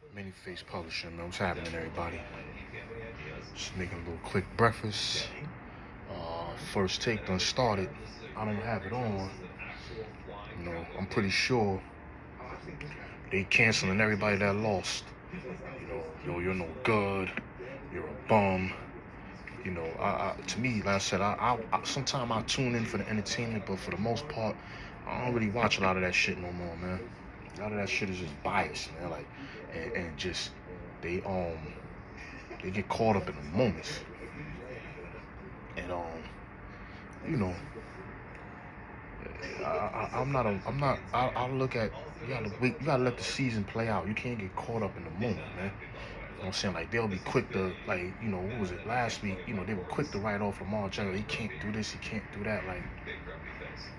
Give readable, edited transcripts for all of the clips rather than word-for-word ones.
Many Face Publishing, man. What's happening, everybody? Just making a little quick breakfast. First take done started. I don't have it on. I'm pretty sure they canceling everybody that lost. You're no good. You're a bum. To me, like I said, sometimes I tune in for the entertainment, but for the most part, I don't really watch a lot of that shit no more, man. A lot of that shit is just biased, man. Like, and just they they get caught up in the moments, and you know, I look at you gotta wait, you gotta let the season play out. You can't get caught up in the moment, man. You know what I'm saying? Like they'll be quick to what was it last week? They were quick to write off Lamar Jackson. He can't do this, he can't do that.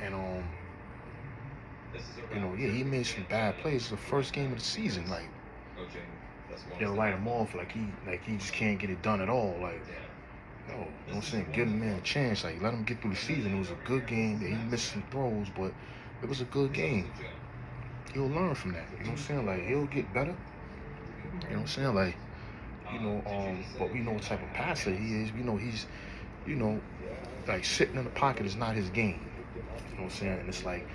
And yeah, he made some bad plays. It's the first game of the season. Like they'll write him off like he just can't get it done at all. Like, no, you know what I'm saying? Give the man a chance. Like, let him get through the season. It was a good game. He missed some throws, but it was a good game. He'll learn from that. You know what I'm saying? Like, he'll get better. You know what I'm saying? Like, but we know what type of passer he is. We know he's, like sitting in the pocket is not his game. You know what I'm saying? And it's like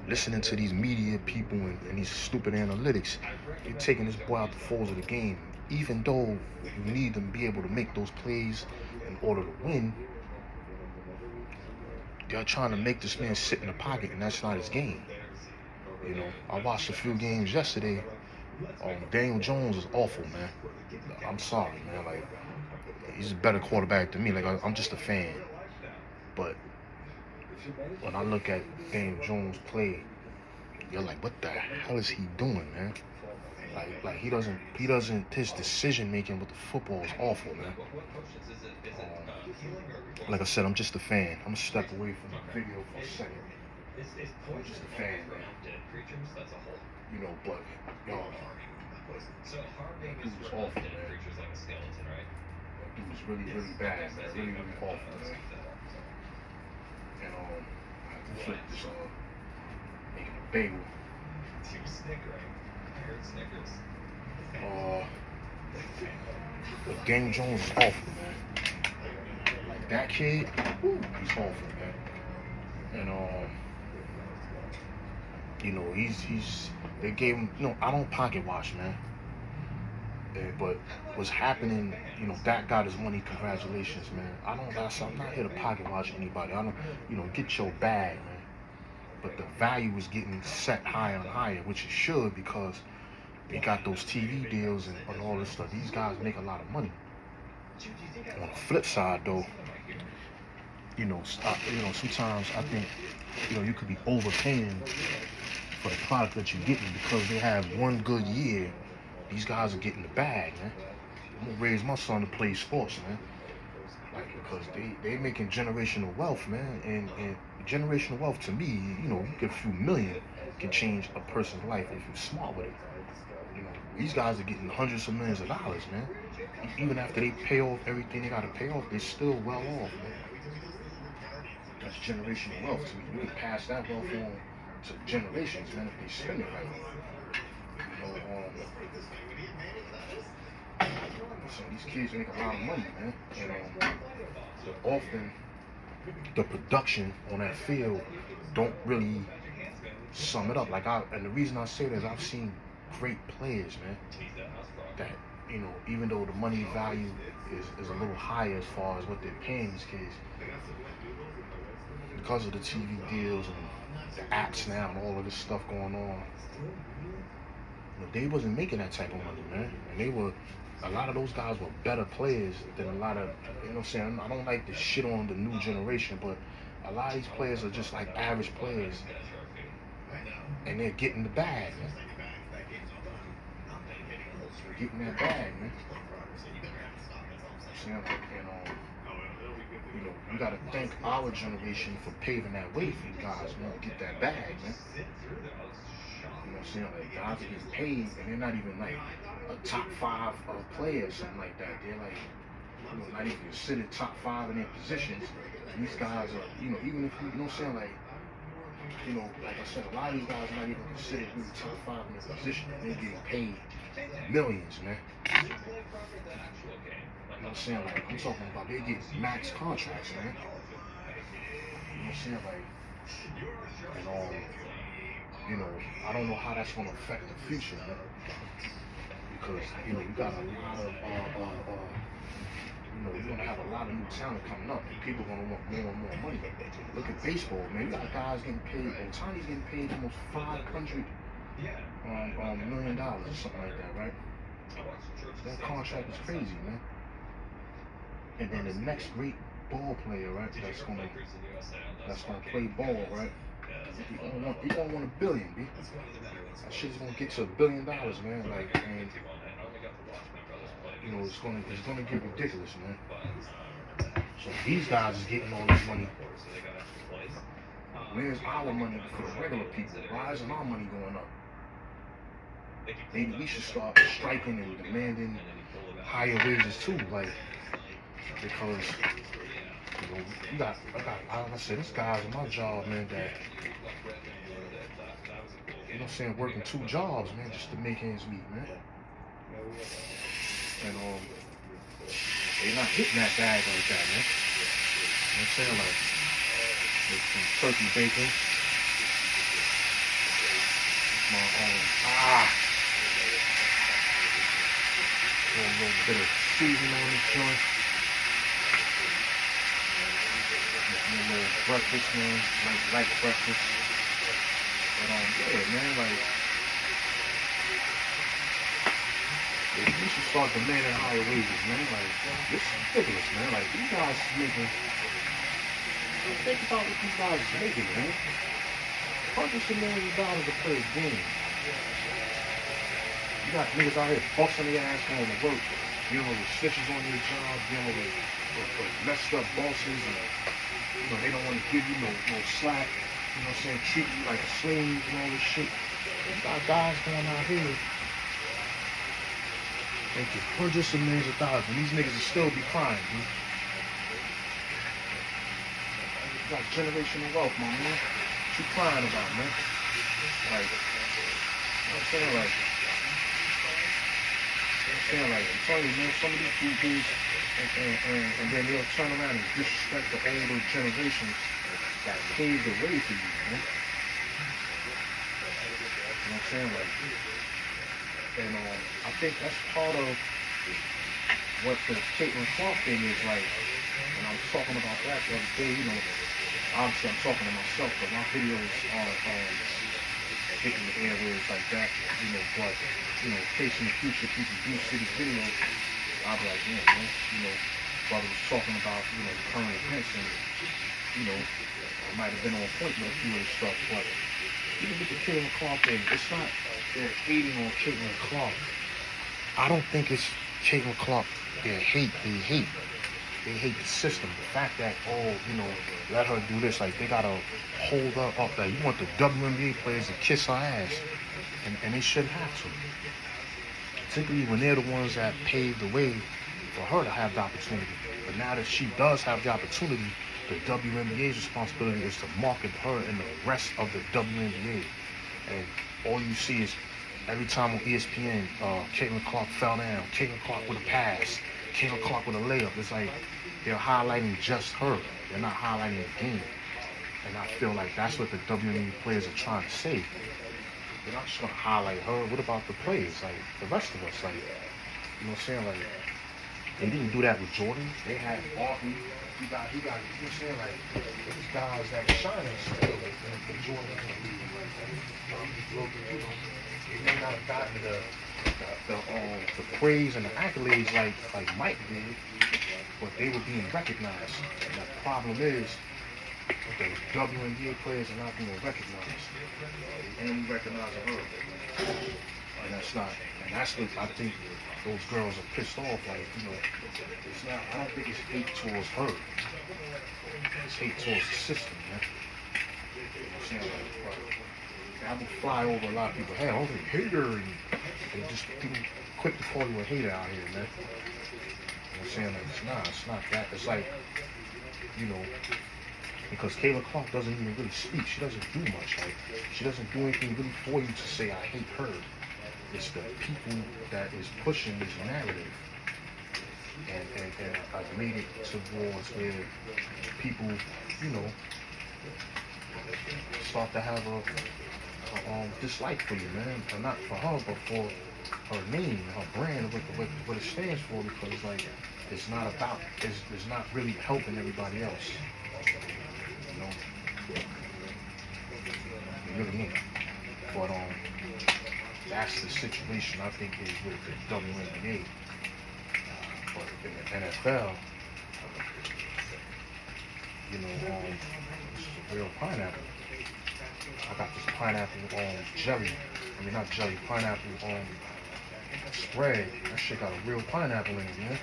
listening to these media people and these stupid analytics, you're taking this boy out the folds of the game. Even though you need to be able to make those plays in order to win, they're trying to make this man sit in the pocket, and that's not his game. I watched a few games yesterday. Daniel Jones is awful, man. I'm sorry, man. Like, he's a better quarterback than me. Like, I'm just a fan. But when I look at Daniel Jones play, you're like, what the hell is he doing, man? Like he doesn't. His decision making with the football is awful, man. Like I said, I'm just a fan. I'm gonna step away from the video for a second. I'm just a fan, man. But y'all, that dude was awful, man. That dude was really, really bad, man. Really, really awful, man. And I have to flip this making a bagel. But Daniel Jones is awful, man. Like that kid, he's awful, man. And they gave him. I don't pocket watch, man. But what's happening, Dak got his money. Congratulations, man. I'm not here to pocket watch anybody. I don't, get your bag, man. But the value is getting set higher and higher, which it should, because they got those TV deals and all this stuff. These guys make a lot of money. On the flip side, though, sometimes I think, you could be overpaying for the product that you're getting because they have one good year. These guys are getting the bag, man. I'm gonna raise my son to play sports, man. Like, because they making generational wealth, man. And generational wealth to me, you get a few million can change a person's life if you're smart with it. These guys are getting hundreds of millions of dollars, man. Even after they pay off everything they gotta pay off, they're still well off, man. That's generational wealth to me. You can pass that wealth on to generations, man, if they spend it right. So these kids make a lot of money, man. And often the production on that field don't really sum it up. And the reason I say that is I've seen great players, man, that, even though the money value is a little higher as far as what they're paying these kids, because of the TV deals and the apps now and all of this stuff going on, they wasn't making that type of money, man. And a lot of those guys were better players than a lot of, what I'm saying? I don't like to shit on the new generation, but a lot of these players are just like average players, and they're getting the bag, man. Getting that bag, man. You gotta thank our generation for paving that way for you guys, man, to get that bag, man. You know what I'm saying? Like, guys are getting paid, and they're not even like a top 5 player or something like that. They're like, not even considered top 5 in their positions. These guys are, even if you know what I'm saying, like, like I said, a lot of these guys are not even considered really top 5 in their position. They're getting paid millions, man. You know what I'm saying? Like, I'm talking about they get max contracts, man. You know what I'm saying? Like, and you know, I don't know how that's gonna affect the future, man. Because, you know, you got a lot of you know, you're gonna have a lot of new talent coming up, and people are gonna want more and more money. Look at baseball, man. You got guys getting paid. Otani's getting paid almost $500 million or something like that, right? That contract is crazy, man. And then the next great ball player, right? That's gonna play ball, right? He gonna want $1 billion, B. That shit's gonna get to $1 billion, man. Like, and you know, it's gonna get ridiculous, man. So these guys is getting all this money. Where's our money for the regular people? Why isn't our money going up? Maybe we should start striking and demanding higher wages too, like, because you know, like I said, this guy's in my job, man, that, you know what I'm saying, working 2 jobs, man, just to make ends meet, man. And they're not hitting that bag like that, man. You know what I'm saying? Like, with some turkey bacon. A little bit of seasoning on this joint. A little breakfast, man. Light breakfast. But yeah, man, like, we should start demanding higher wages, man. Like, this is ridiculous, man. Like, these guys making. Think about what these guys are making, man. Hundreds of millions of dollars to play a game. You got niggas out here busting their ass going to work, dealing with snitches on their job, dealing with messed up bosses, and you know they don't want to give you no slack. You know what I'm saying? Treat you like a slave and all this shit. You got guys going out here making hundreds of millions of dollars, and these niggas will still be crying, dude. You got generational wealth, my man. What you crying about, man? Like, you know what I'm saying? Like, I'm telling you, man, some of these dudes, and then they'll turn around and disrespect the older generations that paved the way for you, man. You know what I'm saying? Like, and I think that's part of what the Caitlin Clark thing is like. And I was talking about that the other day, you know. Obviously, I'm talking to myself, but my videos are hitting the airwaves like that, you know. But, you know, in case in the future people do see these videos, I'll be like, yeah, man, you know, brother was talking about, you know, the current events, and, you know, I might have been on point with a few of the stuff, but even with the Caitlin Clark thing, it's not they're hating on Caitlin Clark. I don't think it's Caitlin Clark they hate the system. The fact that, you know, let her do this, like, they gotta hold her up. Like, you want the WNBA players to kiss her ass, and they shouldn't have to. Particularly when they're the ones that paved the way for her to have the opportunity. But now that she does have the opportunity, the WNBA's responsibility is to market her and the rest of the WNBA. And all you see is every time on ESPN, Caitlin Clark fell down, Caitlin Clark with a pass, Caitlin Clark with a layup. It's like they're highlighting just her. They're not highlighting the game. And I feel like that's what the WNBA players are trying to say. They're not just going to highlight her. What about the players? Like, the rest of us, like, you know what I'm saying? Like, they didn't do that with Jordan. They had Barkley. You got, you know what I'm saying? Like, these guys that were shining still, like Jordan in the league. They may not have gotten the praise and the accolades like Mike did, but they were being recognized. And the problem is, the WNBA players are not being recognized. They only recognize her. And that's not, and that's what I think those girls are pissed off. Like, you know, it's not, I don't think it's hate towards her. It's hate towards the system, man. You know what I'm saying? Like, I will fly over a lot of people. Hey, I don't think hater, and they just quick to call you a hater out here, man. You know what I'm saying? Like, it's not that. It's like, you know, because Caitlin Clark doesn't even really speak. She doesn't do much. Like, she doesn't do anything really for you to say, I hate her. it's the people that is pushing this narrative, and I've made it towards where people, you know, start to have a dislike for you, man. And not for her, but for her name, her brand, what it stands for. Because like, it's not about, it's not really helping everybody else. You know, it really ain't. But that's the situation I think is with the WNBA. But in the NFL, you know, this is a real pineapple. I got this pineapple jelly. I mean, not jelly, pineapple spread. That shit got a real pineapple in it, man.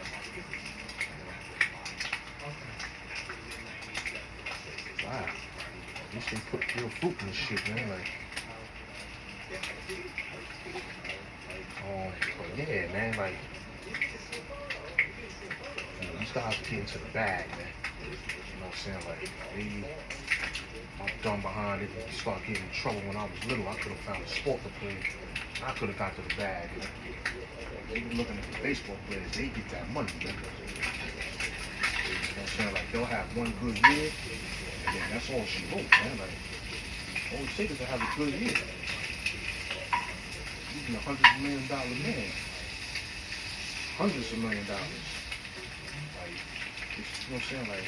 Wow. At least they put real fruit in this shit, man. Like, but yeah, man, like, you know, these guys are getting to the bag, man. You know what I'm saying? Like, I'm dumb behind it and start getting in trouble when I was little. I could have found a sport to play. I could have got to the bag. You know? Even looking at the baseball players, they get that money, man. You know what I'm saying? Like, they'll have one good year, and then that's all she wrote, man. Like, all it takes is to have a good year. You can $100 million man. Hundreds of $1 million. Like, you know what I'm saying? Like,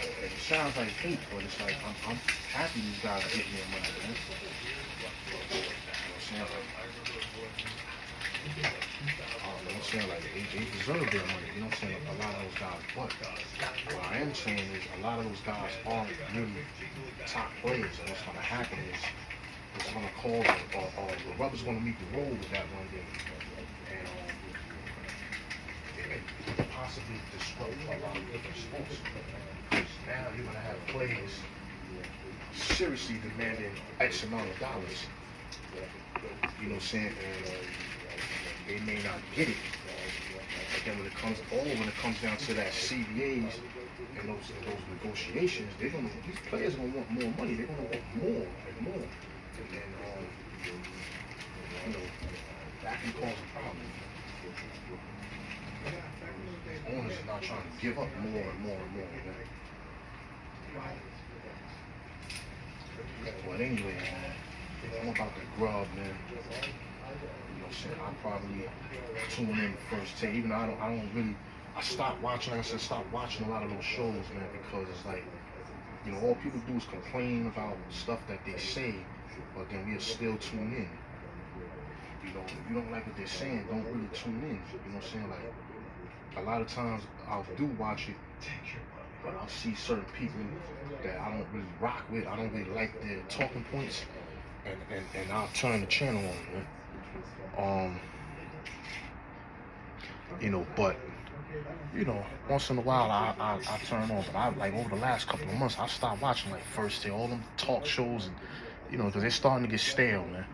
it sounds like hate, but it's like, I'm happy these guys are getting their money, man. You know what I'm saying? Like, they deserve their money. You know what I'm saying? A lot of those guys, but what I am saying is a lot of those guys aren't really top players. And what's going to happen is it's going to cause, or the rubber's going to meet the road with that one day. And it could possibly disrupt a lot of different sports. Because now you're going to have players seriously demanding X amount of dollars. You know what I'm saying? And they may not get it. But then when it comes down to that CBAs and those negotiations, these players are gonna want more money. They're gonna want more and more. And then you know, that can cause a problem. Owners are not trying to give up more and more and more. But anyway, man, I'm about to grub, man. You know what I'm saying? I'll probably tune in the first take. Even though I don't really, I stopped watching, like I said, stopped watching a lot of those shows, man, because it's like, you know, all people do is complain about stuff that they say, but then we'll still tune in. You know, if you don't like what they're saying, don't really tune in. You know what I'm saying? Like, a lot of times I'll do watch it, but I'll see certain people that I don't really rock with. I don't really like their talking points, and I'll turn the channel on, man. You know, but you know, once in a while I turn on. But I like over the last couple of months I stopped watching like First Take, all them talk shows, and you know, because they're starting to get stale, man.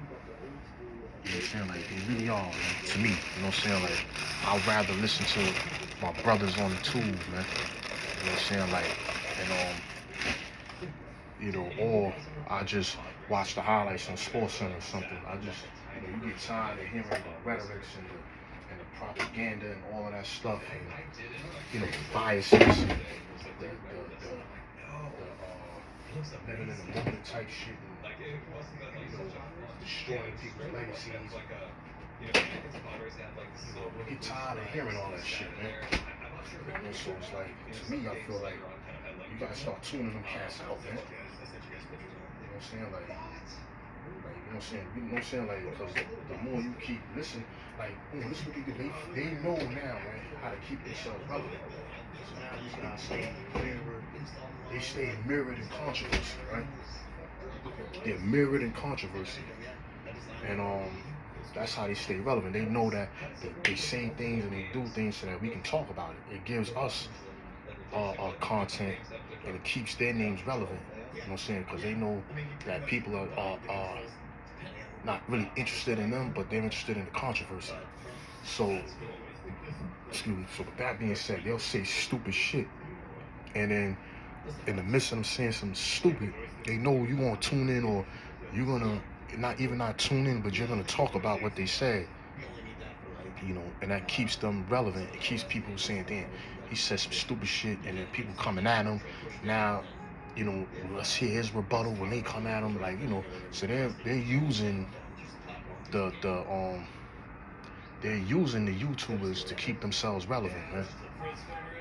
You know what I'm saying? Like, they really are, man, to me. You know what I'm saying? Like, I'd rather listen to my brothers on the tube, man. You know what I'm saying? Like, and you know, or I just watch the highlights on SportsCenter or something. I just, you know, you get tired of hearing the rhetorics and the propaganda and all of that stuff, and you know, the biases, the living in the moment type shit, and you know, destroying people's legacies. You get tired of hearing all that shit, man. You know, so it's like, to me, I feel like you gotta start tuning them cats out, man. You know what I'm saying? Like, you know what I'm saying? Like, because the more you keep listening, like, this is what they know now, right, how to keep themselves relevant. So now these guys they stay mirrored in controversy, right? They're mirrored in controversy. And that's how they stay relevant. They know that they say things and they do things so that we can talk about it. It gives us content, and it keeps their names relevant. You know what I'm saying? Because they know that people are not really interested in them, but they're interested in the controversy. So, excuse me. So with that being said, they'll say stupid shit, and then in the midst of them saying something stupid, they know you gonna tune in, or you're gonna not tune in, but you're gonna talk about what they said, and that keeps them relevant. It keeps people saying, "Damn, he said some stupid shit," and then people coming at him. Now, let's hear his rebuttal when they come at him, so they're using the they're using the YouTubers to keep themselves relevant, man.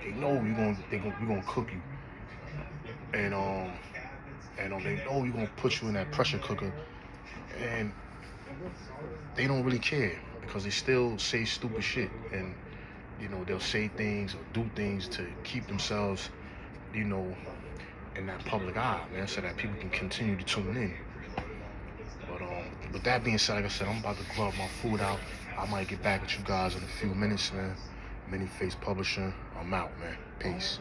They know we're gonna cook you, and they know we're gonna put you in that pressure cooker, and they don't really care because they still say stupid shit, and they'll say things or do things to keep themselves, in that public eye, man, so that people can continue to tune in. But with that being said, like I said, I'm about to grub my food out. I might get back at you guys in a few minutes, man. Many Face Publishing. I'm out, man. Peace.